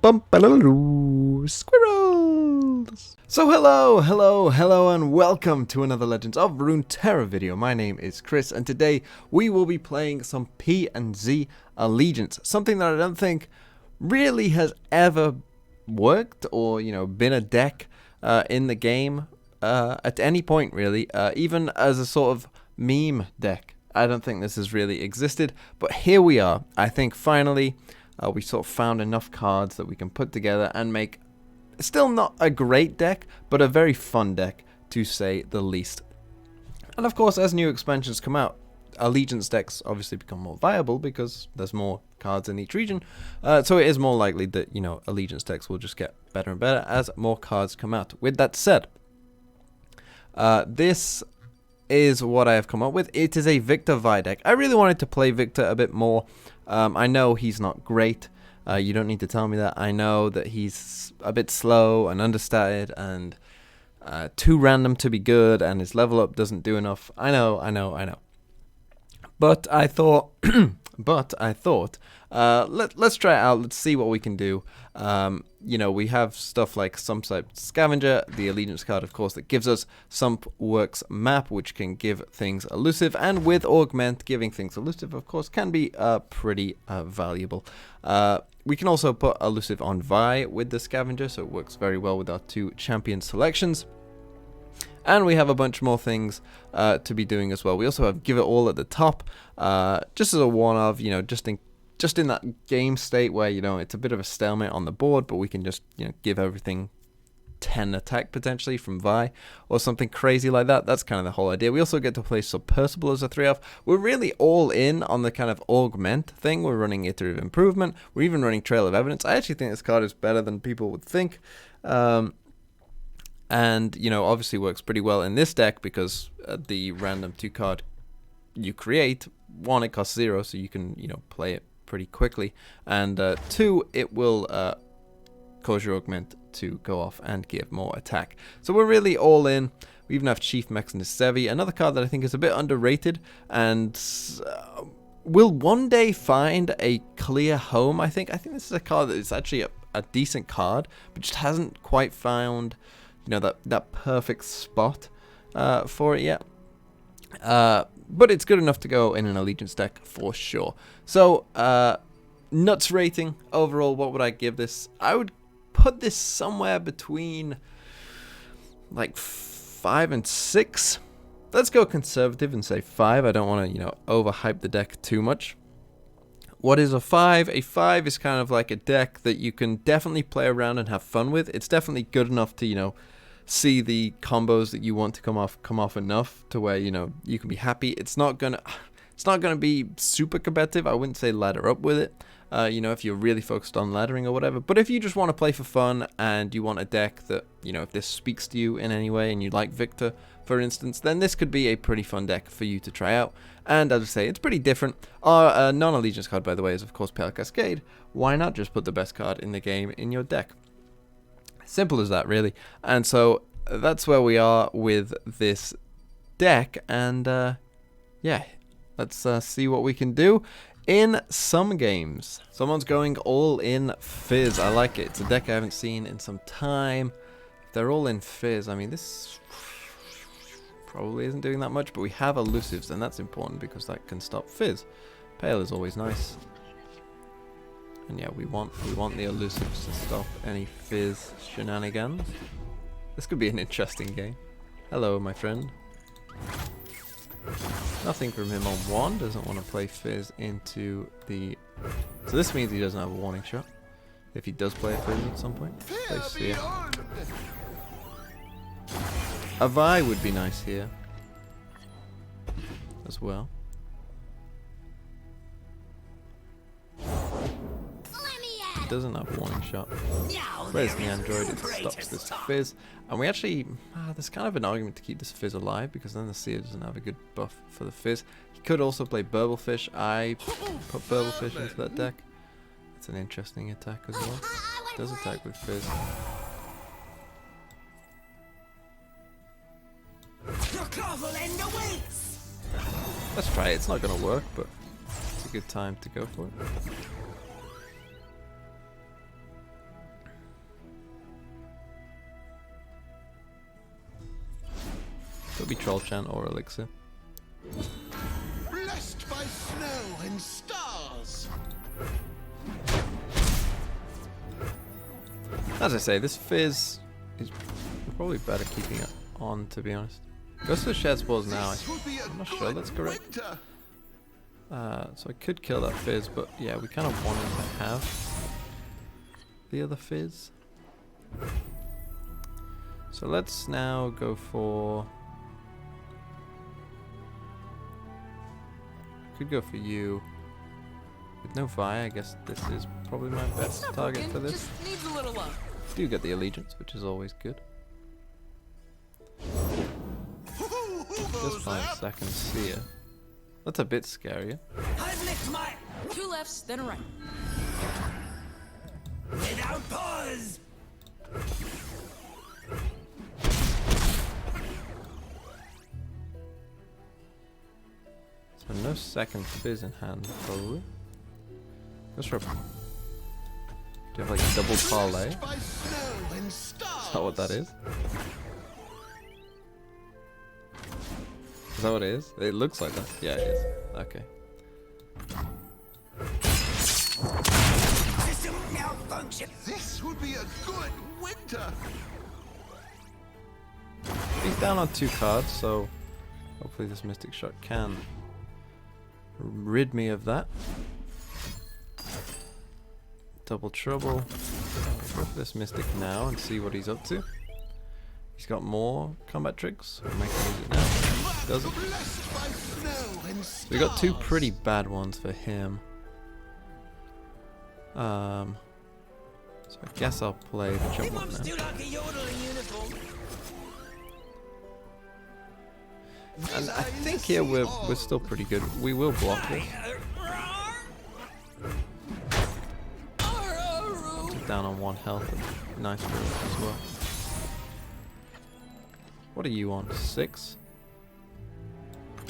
Squirrels! So hello, and welcome to another Legends of Runeterra video. My name is Chris, and today we will be playing some PnZ Allegiance, something that I don't think really has ever worked or, been a deck in the game at any point, really, even as a sort of meme deck. I don't think this has really existed, but here we are. I think finally we sort of found enough cards that we can put together and make still not a great deck, but a very fun deck, to say the least. And of course, as new expansions come out, Allegiance decks obviously become more viable because there's more cards in each region. So it is more likely that, Allegiance decks will just get better and better as more cards come out. With that said, this is what I have come up with. It is a VIKTOR+VI deck. I really wanted to play Viktor a bit more. I know he's not great. You don't need to tell me that. I know that he's a bit slow and understated and too random to be good, and his level up doesn't do enough. I know. But I thought, let's try it out. Let's see what we can do. We have stuff like Sumpsite Scavenger, the Allegiance card, of course, that gives us Sump Works Map, which can give things elusive, and with Augment, giving things elusive, of course, can be pretty valuable. We can also put elusive on Vi with the Scavenger, so it works very well with our two champion selections. And we have a bunch more things to be doing as well. We also have Give It All at the top, just as a one-of, just in that game state where, it's a bit of a stalemate on the board, but we can just, give everything 10 attack potentially from Vi or something crazy like that. That's kind of the whole idea. We also get to play Subpercible as a 3-off. We're really all in on the kind of Augment thing. We're running Iterative Improvement. We're even running Trail of Evidence. I actually think this card is better than people would think. And, obviously works pretty well in this deck because the random 2-card you create, 1, it costs 0, so you can, play it pretty quickly, and 2, it will cause your Augment to go off and give more attack. So we're really all in. We even have Chief Mechanist Sevi, another card that I think is a bit underrated and will one day find a clear home. I think this is a card that is actually a decent card, but just hasn't quite found that perfect spot for it yet. But it's good enough to go in an Allegiance deck for sure. So, nuts rating overall, what would I give this? I would put this somewhere between like 5 and 6. Let's go conservative and say 5. I don't want to, overhype the deck too much. What is a 5? A 5 is kind of like a deck that you can definitely play around and have fun with. It's definitely good enough to, see the combos that you want to come off enough to where you can be happy. It's not gonna be super competitive. I wouldn't say ladder up with it. If you're really focused on laddering or whatever. But if you just want to play for fun and you want a deck that if this speaks to you in any way and you like Viktor, for instance, then this could be a pretty fun deck for you to try out. And as I say, it's pretty different. Our non-Allegiance card, by the way, is of course Pale Cascade. Why not just put the best card in the game in your deck? Simple as that, really. And so that's where we are with this deck, and yeah, let's see what we can do in some games. Someone's going all in Fizz. I like it. It's a deck I haven't seen in some time. If they're all in Fizz, I mean, this probably isn't doing that much, but we have elusives, and that's important because that can stop Fizz. Pale is always nice. And yeah, we want the elusives to stop any Fizz shenanigans. This could be an interesting game. Hello, my friend. Nothing from him on 1. Doesn't want to play Fizz into the... So this means he doesn't have a warning shot. If he does play a Fizz at some point. Play Sphere. A Vi would be nice here. As well. Doesn't have a warning shot. Where's the android? It stops this Fizz. And we actually, there's kind of an argument to keep this Fizz alive because then the Seer doesn't have a good buff for the Fizz. He could also play Burblefish. I put Burblefish into that deck. It's an interesting attack as well. It does attack with Fizz. Let's try it. It's not going to work, but it's a good time to go for it. be Troll Chant or Elixir. Blessed by snow and stars. As I say, this Fizz is probably better keeping it on, to be honest. Goes to the Shed Spores now. I'm not sure that's correct. So I could kill that Fizz, but yeah, we kind of wanted to have the other Fizz. So let's now go for... Could go for you. With no Vi, I guess this is probably my best target for this. Just needs a little love. Do get the Allegiance, which is always good. Just 5 seconds Seer. That's a bit scarier. I've licked my 2 lefts, then a right. Without pause. So no second Fizz in hand, probably. Let's do you have like a double parlay? Is that what that is? Is that what it is? It looks like that. Yeah, it is. Okay. System malfunction. This would be a good winter. He's down on 2 cards, so hopefully this Mystic Shot can rid me of that. Double Trouble. Go for this Mystic now and see what he's up to. He's got more combat tricks. We'll make him use it now. Doesn't. So we got 2 pretty bad ones for him. So I guess I'll play the jump one now. And I think here we're still pretty good. We will block this. Down on 1 health. Nice for us as well. What are you on? 6?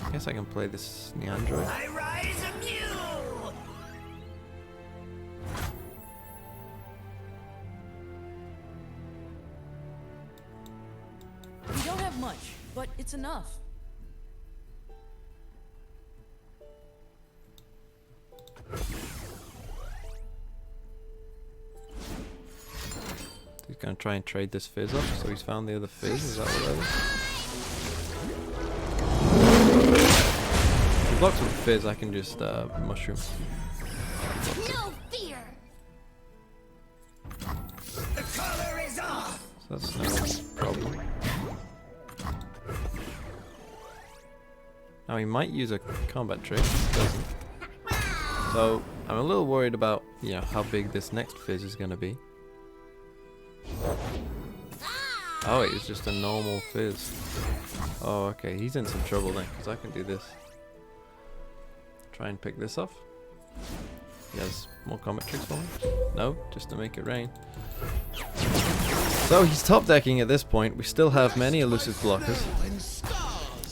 I guess I can play this Neandroid. I rise anew. We don't have much, but it's enough. He's gonna try and trade this Fizz off, so he's found the other Fizz, is that what that is? If he blocks with Fizz, I can just mushroom. No fear. The color is off. So that's no problem. Now he might use a combat trick, doesn't. So I'm a little worried about, you know, how big this next Fizz is gonna be. Oh, it's just a normal Fizz. Oh, okay, he's in some trouble then, because I can do this. Try and pick this off. He has more combat tricks for me. No, just to make it rain. So he's top decking at this point. We still have many elusive blockers.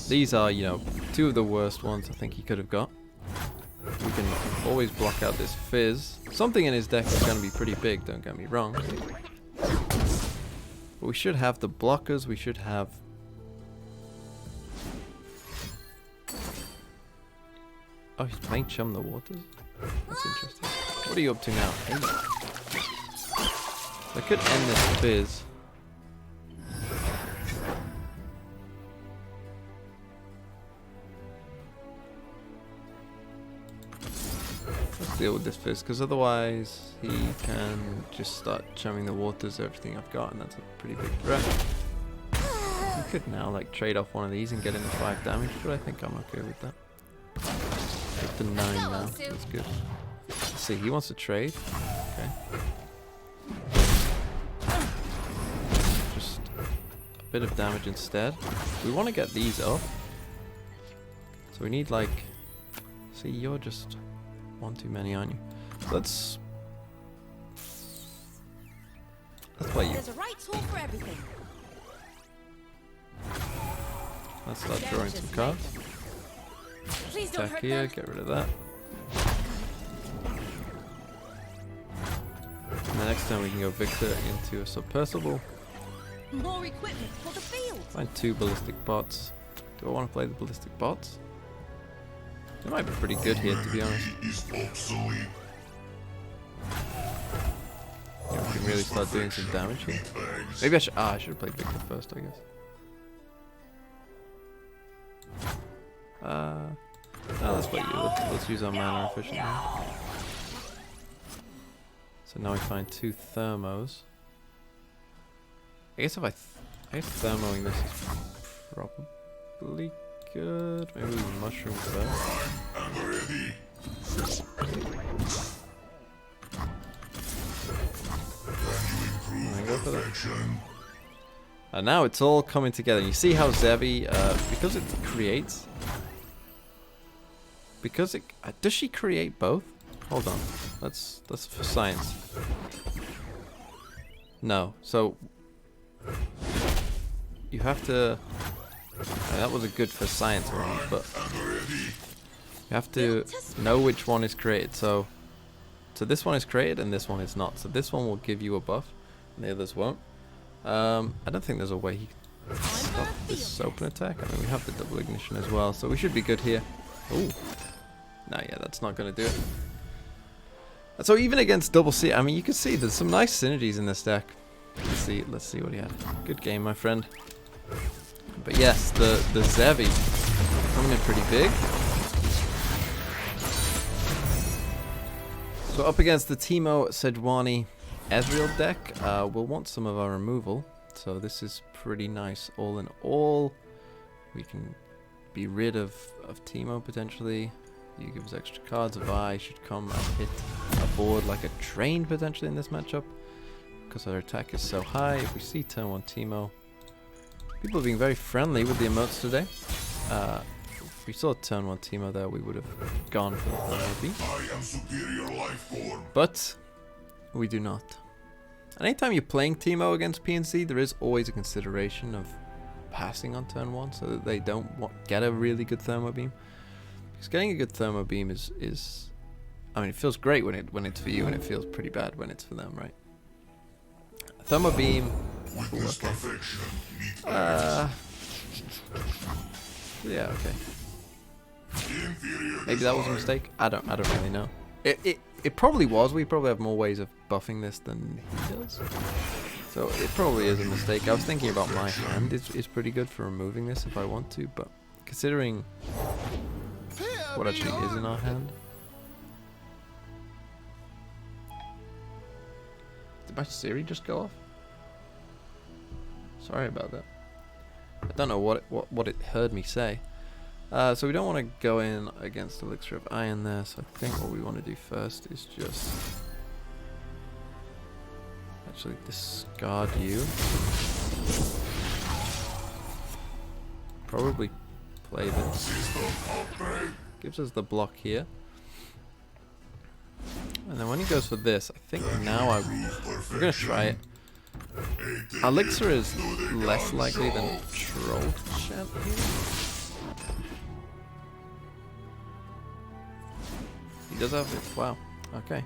These are, you know, 2 of the worst ones I think he could have got. We can always block out this Fizz. Something in his deck is going to be pretty big, don't get me wrong. But we should have the blockers, we should have... Oh, he's playing Chum the Waters? That's interesting. What are you up to now? I could end this Fizz. Let's deal with this Fizz, because otherwise he can just start chumming the Waters, everything I've got, and that's a pretty big threat. You could now like trade off one of these and get into 5 damage, but I think I'm okay with that. Up to 9 now, that's good. Let's see, he wants to trade. Okay. Just a bit of damage instead. We want to get these up. So we need like... See, you're just one too many, aren't you? Let's play you. There's a right tool for everything. Let's start drawing some cards. Please don't Attack hurt here, them. get rid of that. And the next time we can go Victor into a Submersible. More equipment for the field. Find 2 ballistic bots. Do I want to play the ballistic bots? They might be pretty good here, to be honest. Yeah, we can really start doing some damage here. Maybe I should. Ah, I should have played Victor first, I guess. No, let's play you. Let's use our mana efficiently. So now we find 2 thermos. I guess if I guess thermoing this is probably good. Maybe we mushroom first. Go for that. And now it's all coming together. You see how Zevi, because it creates. Because it does she create both? Hold on, that's for science. No, so you have to. That was a good for science one, but you have to know which one is created. So this one is created and this one is not. So this one will give you a buff, and the others won't. I don't think there's a way he can stop this open attack. I mean, we have the double ignition as well, so we should be good here. Ooh. No, yeah, that's not going to do it. So even against double C, I mean, you can see there's some nice synergies in this deck. Let's see what he had. Good game, my friend. But yes, the Zevi coming in pretty big. So up against the Teemo Sejuani Ezreal deck, we'll want some of our removal. So this is pretty nice all in all. We can be rid of Teemo potentially. You give us extra cards. Vi should come and hit a board like a train potentially in this matchup, because our attack is so high. If we see turn 1 Teemo, people are being very friendly with the emotes today. If we saw turn 1 Teemo there, we would have gone for the therapy. But we do not. Anytime you're playing Teemo against PnZ, there is always a consideration of passing on turn 1 so that they don't get a really good thermo beam. Because getting a good thermo beam is I mean, it feels great when it's for you, and it feels pretty bad when it's for them, right? Thermo beam. Ooh, okay. Yeah, okay. Maybe that was a mistake. I don't really know. It probably was. We probably have more ways of buffing this than he does. So it probably is a mistake. I was thinking about my hand is pretty good for removing this if I want to, but considering what actually is in our hand. Did my Siri just go off? Sorry about that. I don't know what it heard me say. So we don't want to go in against Elixir of Iron there, so I think what we want to do first is just actually discard you. Probably play this. Gives us the block here. And then when he goes for this, I think now we're going to try it. Elixir is less likely than Troll Champ here. He does have it. Wow. Okay.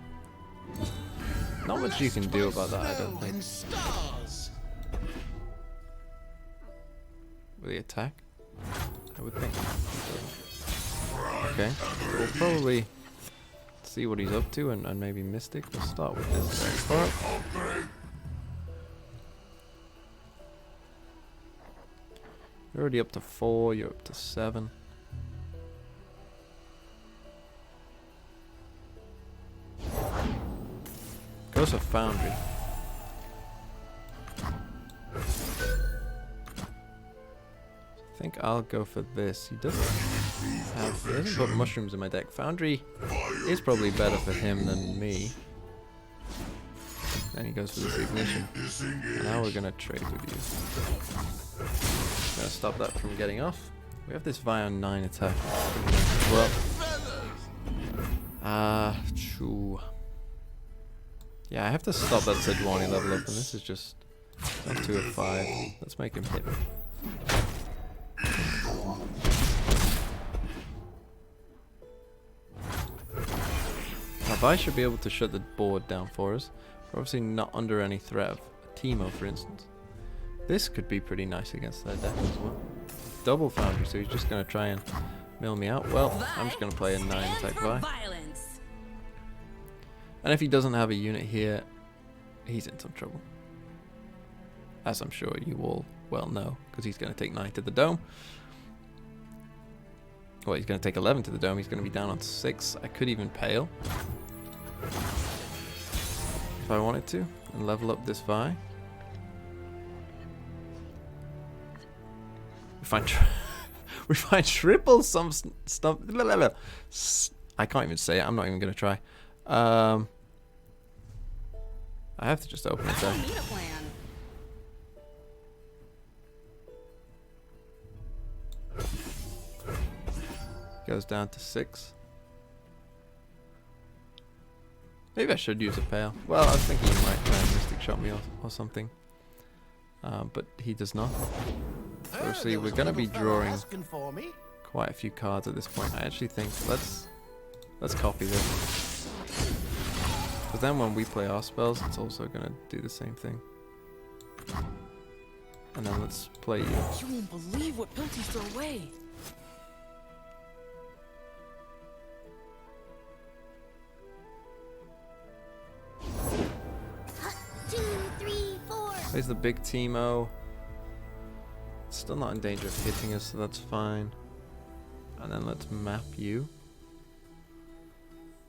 Not much you can do about that, I don't think. Will he attack? I would think. Okay. We'll probably see what he's up to and maybe Mystic. We'll start with this part. You're already up to 4, you're up to 7. Goes for Foundry. I think I'll go for this. He doesn't put mushrooms in my deck. Foundry is probably better for him than me. Then he goes for this ignition. And now we're gonna trade with you. Gonna stop that from getting off. We have this Vi on 9 attack. Well, true. Yeah, I have to stop that Sejuani level up, and this is just on 2 of 5. Let's make him hit me. Now, Vi should be able to shut the board down for us. We're obviously not under any threat of Teemo, for instance. This could be pretty nice against their deck as well. double foundry, so he's just going to try and mill me out. Well, I'm just going to play a 9 attack Vi. And if he doesn't have a unit here, he's in some trouble. As I'm sure you all well know, because he's going to take 9 to the dome. Well, he's going to take 11 to the dome. He's going to be down on 6. I could even pale if I wanted to and level up this Vi. We find triple some stuff. I can't even say it. I'm not even going to try. I have to just open it there. Goes down to 6. Maybe I should use a pale. Well, I was thinking he might try and mystic shot me or something. But he does not. So see, we're going to be drawing quite a few cards at this point. I actually think let's copy this. Because then when we play our spells, it's also going to do the same thing. And then let's play you. You won't believe what Pilty's throw away. There's the big Teemo. Still not in danger of hitting us, so that's fine. And then let's map you.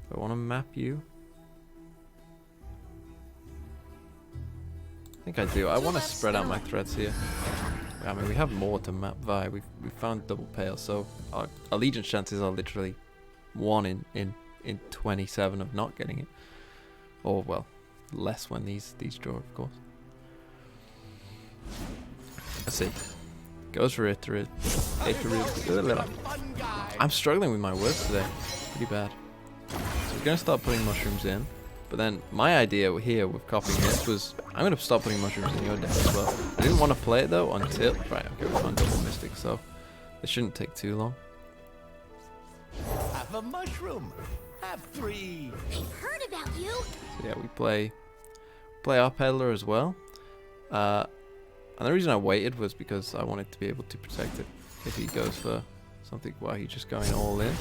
Do I want to map you? I think I do. I want to spread out my threats here. I mean, we have more to map Vi. We found double pale, so our allegiance chances are literally 1 in 27 of not getting it. Or, well, less when these draw, of course. Let's see. Goes for it. I'm struggling with my words today. Pretty bad. So we're going to start putting mushrooms in. But then my idea here with copying this was I'm going to start putting mushrooms in your deck as well. I didn't want to play it though until... Right, okay, we found double mystic, so it shouldn't take too long. Have a mushroom. Have 3. I've heard about you. So yeah, we play our peddler as well. And the reason I waited was because I wanted to be able to protect it if he goes for something while he's just going all in.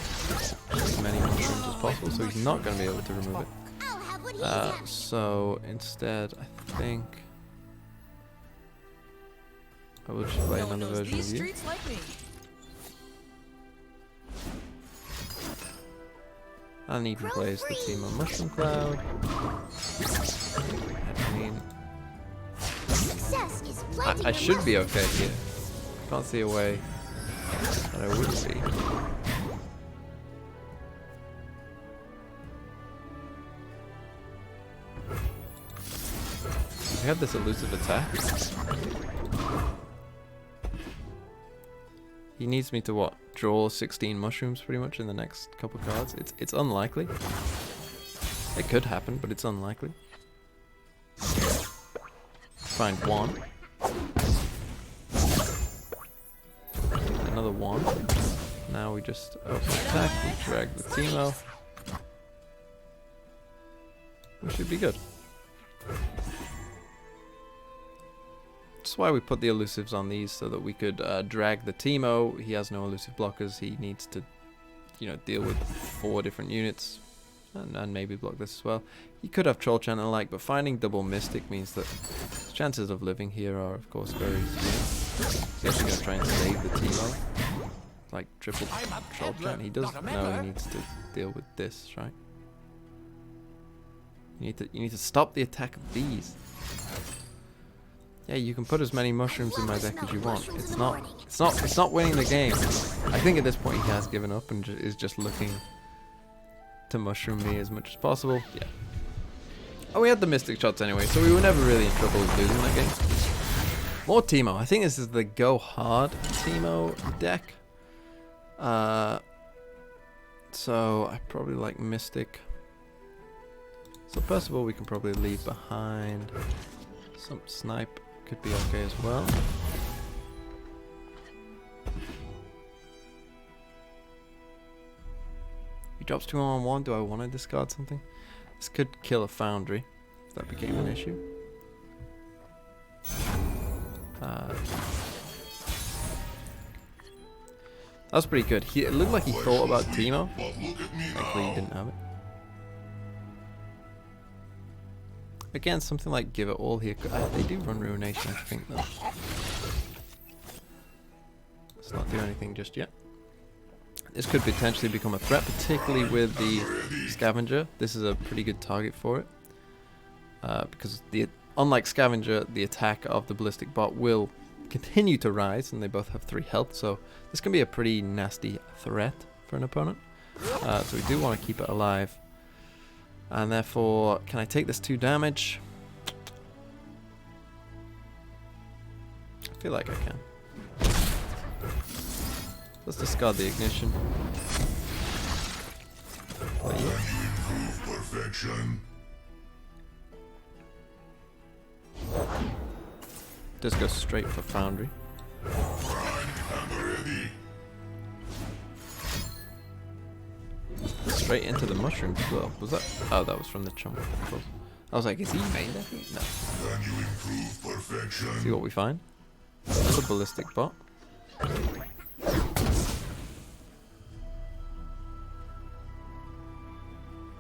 As many mushrooms as possible, so he's not going to be able to remove it. I'll have what he's after. So instead, I think I will just play another version of you. Streets like me. And he even plays the Teemo Mushroom Cloud. I mean, Success is plenty I for should be most. okay here. Can't see a way that I wouldn't be. We have this elusive attack. He needs me to what? Draw 16 mushrooms pretty much in the next couple cards. It's unlikely. It could happen, but it's unlikely. Find 1. Another 1. Now we just open attack, we drag the Teemo. We should be good. That's why we put the elusives on these, so that we could drag the Teemo. He has no elusive blockers. He needs to, deal with 4 different units, and maybe block this as well. He could have Troll Chant and the like, but finding double Mystic means that his chances of living here are, of course, very slim. He's actually going to try and save the Teemo, like triple Troll Chant. He does know he needs to deal with this, right? You need to stop the attack of these. Yeah, you can put as many mushrooms in my deck as you want. It's not winning the game. I think at this point he has given up and is just looking to mushroom me as much as possible. Yeah. Oh, we had the Mystic Shots anyway, so we were never really in trouble with losing that game. More Teemo. I think this is the Go Hard Teemo deck. So I probably like Mystic. So first of all, we can probably leave behind some Snipe. Could be okay as well. He drops 2 on 1. Do I want to discard something? This could kill a Foundry if that became an issue. That was pretty good. It looked like he thought about Teemo. Thankfully he didn't have it. Again, something like Give It All here. They do run Ruination, I think, though. Let's not do anything just yet. This could potentially become a threat, particularly with the Scavenger. This is a pretty good target for it. Because unlike Scavenger, the attack of the Ballistic Bot will continue to rise, and they both have 3 health, so this can be a pretty nasty threat for an opponent. So we do want to keep it alive. And therefore, can I take this 2 damage? I feel like I can. Let's discard the ignition. Perfection. Just go straight for Foundry. Straight into the mushrooms as well. Was that? Oh, that was from the chump. I was like, is he made that? No. Can you improve perfection? See what we find. Another Ballistic Bot.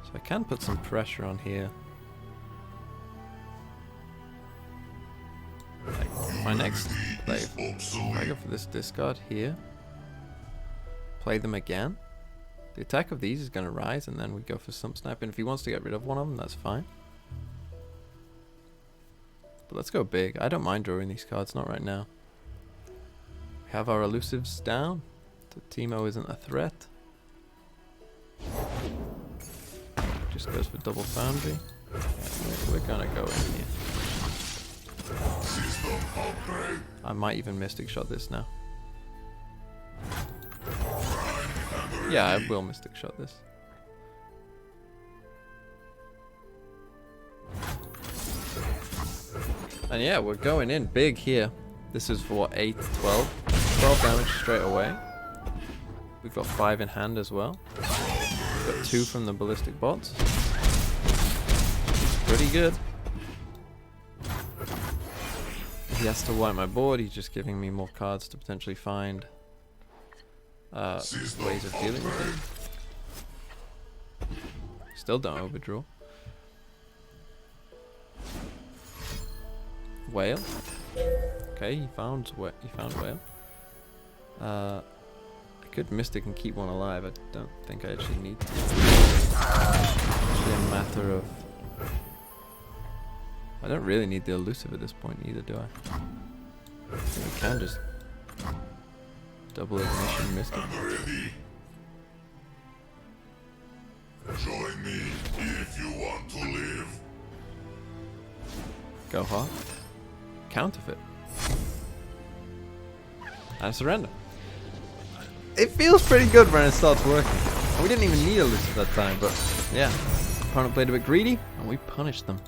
So I can put some pressure on here. Like my next play, I go for this discard here. Play them again. The attack of these is going to rise, and then we go for Stump Snap. And if he wants to get rid of one of them, that's fine. But let's go big. I don't mind drawing these cards, not right now. We have our elusives down. So Teemo isn't a threat. Just goes for double Foundry. Yeah, we're gonna go in here. I might even Mystic Shot this now. Yeah, I will Mystic Shot this. And yeah, we're going in big here. This is for what, 8, 12? 12 damage straight away. We've got 5 in hand as well. We've got 2 from the Ballistic Bots. Pretty good. He has to wipe my board. He's just giving me more cards to potentially find ways of dealing with it. Still don't overdraw. Whale. Okay, he found whale. I could Mystic and keep one alive. I don't think I actually need to. It's actually a matter of. I don't really need the elusive at this point either, do I? I think we can just double ignition Mystic. Join me if you want to live. Go hard. Counterfeit. And surrender. It feels pretty good when it starts working. And we didn't even need elusive that time, but yeah. Opponent played a bit greedy, and we punished them.